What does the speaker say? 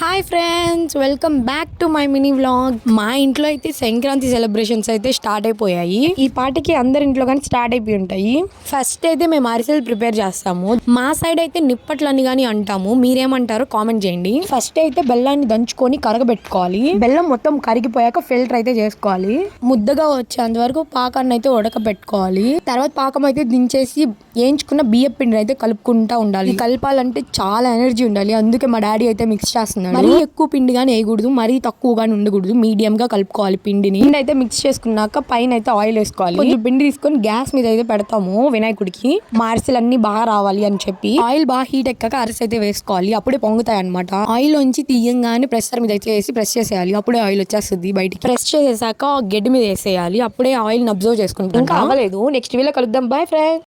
Hi friends, welcome back to my mini vlog. మా ఇంట్లో అయితే సంక్రాంతి సెలబ్రేషన్స్ అయితే స్టార్ట్ అయిపోయాయి. ఈ పాటికి అందరి ఇంట్లో కానీ స్టార్ట్ అయిపోయి ఉంటాయి. ఫస్ట్ అయితే మేము అరిసెలు ప్రిపేర్ చేస్తాము. మా సైడ్ అయితే నిప్పట్లని కానీ అంటాము. మీరేమంటారో కామెంట్ చేయండి. ఫస్ట్ అయితే బెల్లాన్ని దంచుకొని కరగబెట్టుకోవాలి. బెల్లం మొత్తం కరిగిపోయాక ఫిల్టర్ అయితే చేసుకోవాలి. ముద్దగా వచ్చేంత వరకు పాకాన్ని అయితే ఉడకబెట్టుకోవాలి. తర్వాత పాకం అయితే దించేసి వేయించుకున్న బియ్యం పిండిని అయితే కలుపుకుంటా ఉండాలి. కలపాలంటే చాలా ఎనర్జీ ఉండాలి. అందుకే మా డాడీ అయితే మిక్స్ చేస్తున్నాడు. మరీ ఎక్కువ పిండి గానీ వేయకూడదు, మరీ తక్కువగానే ఉండకూడదు. మీడియం గా కలుపుకోవాలి పిండిని. పిండి అయితే మిక్స్ చేసుకున్నాక పైన అయితే ఆయిల్ వేసుకోవాలి. కొంచెం పిండి తీసుకొని గ్యాస్ మీద అయితే పెడతాము వినాయకుడికి. మా అరిసెలు అన్ని బాగా రావాలి అని చెప్పి ఆయిల్ బాగా హీట్ ఎక్కాక అరిసె అయితే వేసుకోవాలి. అప్పుడే పొంగుతాయి అనమాట. ఆయిల్ నుంచి తీయంగానే ప్రెషర్ మీద అయితే వేసి ప్రెస్ చేసేయాలి. అప్పుడే ఆయిల్ వచ్చేస్తుంది బయటికి. ప్రెస్ చేసేసాక గడ్డి మీద వేసేయాలి. అప్పుడే ఆయిల్ అబ్జర్వ్ చేసుకుంటాం. ఇంకా అవ్వలేదు. నెక్స్ట్ వీడియోలో కలుద్దాం. Bye friends.